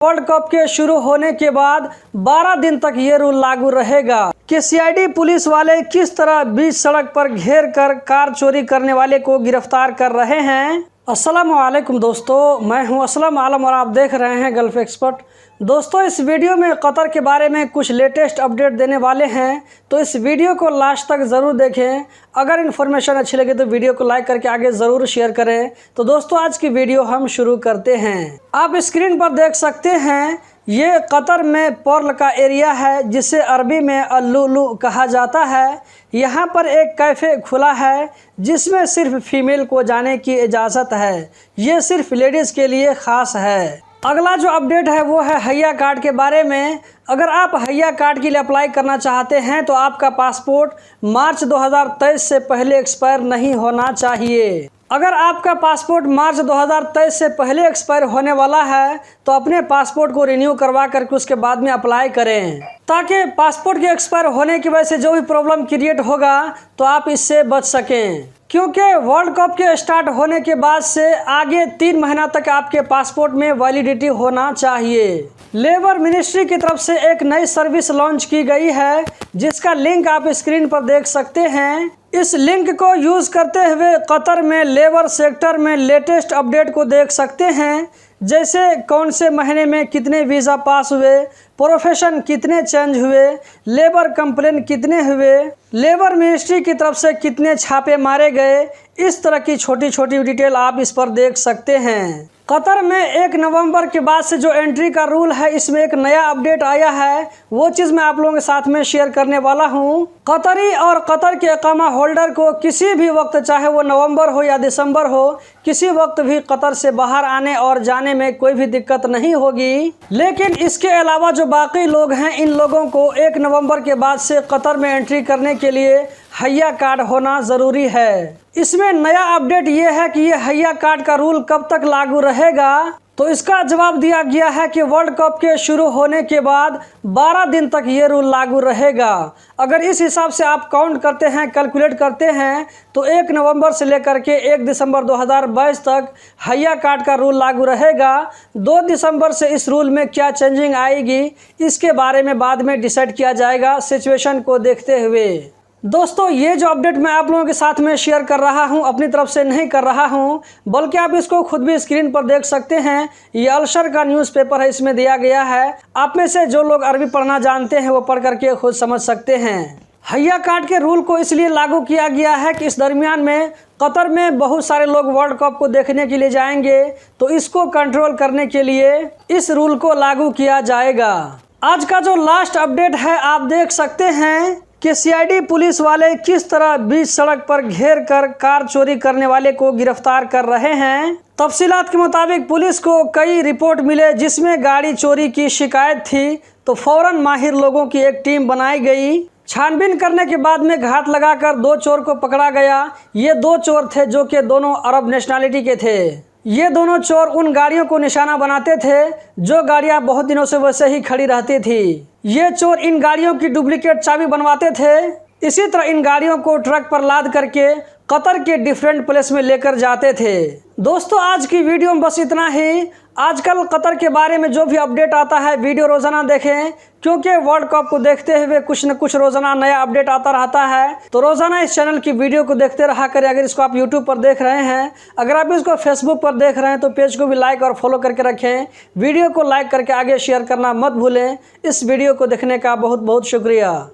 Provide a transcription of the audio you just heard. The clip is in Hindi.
वर्ल्ड कप के शुरू होने के बाद 12 दिन तक ये रूल लागू रहेगा कि सीआईडी पुलिस वाले किस तरह बीच सड़क पर घेर कर कार चोरी करने वाले को गिरफ्तार कर रहे हैं। अस्सलाम वालेकुम दोस्तों, मैं हूं असलम आलम और आप देख रहे हैं गल्फ एक्सपर्ट। दोस्तों, इस वीडियो में कतर के बारे में कुछ लेटेस्ट अपडेट देने वाले हैं, तो इस वीडियो को लास्ट तक ज़रूर देखें। अगर इन्फॉर्मेशन अच्छी लगे तो वीडियो को लाइक करके आगे ज़रूर शेयर करें। तो दोस्तों, आज की वीडियो हम शुरू करते हैं। आप स्क्रीन पर देख सकते हैं, ये कतर में पर्ल का एरिया है जिसे अरबी में अल-लुलु कहा जाता है। यहाँ पर एक कैफ़े खुला है जिसमें सिर्फ फीमेल को जाने की इजाज़त है। ये सिर्फ लेडीज़ के लिए ख़ास है। अगला जो अपडेट है वो है हैया कार्ड के बारे में। अगर आप हैया कार्ड के लिए अप्लाई करना चाहते हैं तो आपका पासपोर्ट मार्च 2023 से पहले एक्सपायर नहीं होना चाहिए। अगर आपका पासपोर्ट मार्च 2023 से पहले एक्सपायर होने वाला है तो अपने पासपोर्ट को रिन्यू करवा करके उसके बाद में अप्लाई करें, ताकि पासपोर्ट के एक्सपायर होने की वजह से जो भी प्रॉब्लम क्रिएट होगा तो आप इससे बच सकें। क्योंकि वर्ल्ड कप के स्टार्ट होने के बाद से आगे 3 महीना तक आपके पासपोर्ट में वैलिडिटी होना चाहिए। लेबर मिनिस्ट्री की तरफ से एक नई सर्विस लॉन्च की गई है जिसका लिंक आप स्क्रीन पर देख सकते हैं। इस लिंक को यूज़ करते हुए कतर में लेबर सेक्टर में लेटेस्ट अपडेट को देख सकते हैं, जैसे कौन से महीने में कितने वीज़ा पास हुए, प्रोफेशन कितने चेंज हुए, लेबर कंप्लेन कितने हुए, लेबर मिनिस्ट्री की तरफ से कितने छापे मारे गए। इस तरह की छोटी छोटी डिटेल आप इस पर देख सकते हैं। कतर में 1 नवंबर के बाद से जो एंट्री का रूल है, इसमें एक नया अपडेट आया है। वो चीज़ मैं आप लोगों के साथ में शेयर करने वाला हूँ। कतरी और कतर के इकामा होल्डर को किसी भी वक्त, चाहे वो नवंबर हो या दिसंबर हो, किसी वक्त भी कतर से बाहर आने और जाने में कोई भी दिक्कत नहीं होगी। लेकिन इसके अलावा जो बाकी लोग हैं, इन लोगों को 1 नवंबर के बाद से कतर में एंट्री करने के लिए हैया कार्ड होना ज़रूरी है। इसमें नया अपडेट ये है कि ये हैया कार्ड का रूल कब तक लागू रहेगा, तो इसका जवाब दिया गया है कि वर्ल्ड कप के शुरू होने के बाद 12 दिन तक ये रूल लागू रहेगा। अगर इस हिसाब से आप काउंट करते हैं, कैलकुलेट करते हैं, तो 1 नवंबर से लेकर के 1 दिसंबर 2022 तक हैया कार्ड का रूल लागू रहेगा। 2 दिसंबर से इस रूल में क्या चेंजिंग आएगी, इसके बारे में बाद में डिसाइड किया जाएगा सिचुएशन को देखते हुए। दोस्तों, ये जो अपडेट मैं आप लोगों के साथ में शेयर कर रहा हूं, अपनी तरफ से नहीं कर रहा हूं, बल्कि आप इसको खुद भी स्क्रीन पर देख सकते हैं। ये अलशर का न्यूज़पेपर है, इसमें दिया गया है। आप में से जो लोग अरबी पढ़ना जानते हैं वो पढ़ करके खुद समझ सकते हैं। हैया कार्ड के रूल को इसलिए लागू किया गया है कि इस दरमियान में कतर में बहुत सारे लोग वर्ल्ड कप को देखने के लिए जाएंगे, तो इसको कंट्रोल करने के लिए इस रूल को लागू किया जाएगा। आज का जो लास्ट अपडेट है, आप देख सकते हैं कि सीआईडी पुलिस वाले किस तरह बीच सड़क पर घेर कर कार चोरी करने वाले को गिरफ्तार कर रहे हैं। तफसीलात के मुताबिक पुलिस को कई रिपोर्ट मिले जिसमें गाड़ी चोरी की शिकायत थी, तो फौरन माहिर लोगों की एक टीम बनाई गई। छानबीन करने के बाद में घात लगाकर 2 चोर को पकड़ा गया। ये 2 चोर थे जो कि दोनों अरब नेशनलिटी के थे। ये दोनों चोर उन गाड़ियों को निशाना बनाते थे जो गाड़ियां बहुत दिनों से वैसे ही खड़ी रहती थी। ये चोर इन गाड़ियों की डुप्लीकेट चाबी बनवाते थे। इसी तरह इन गाड़ियों को ट्रक पर लाद करके कतर के डिफरेंट प्लेस में लेकर जाते थे। दोस्तों, आज की वीडियो में बस इतना ही। आजकल कतर के बारे में जो भी अपडेट आता है, वीडियो रोज़ाना देखें, क्योंकि वर्ल्ड कप को देखते हुए कुछ न कुछ रोज़ाना नया अपडेट आता रहता है। तो रोज़ाना इस चैनल की वीडियो को देखते रहा करें। अगर इसको आप यूट्यूब पर देख रहे हैं, अगर आप इसको फेसबुक पर देख रहे हैं, तो पेज को भी लाइक और फॉलो करके रखें। वीडियो को लाइक करके आगे शेयर करना मत भूलें। इस वीडियो को देखने का बहुत बहुत शुक्रिया।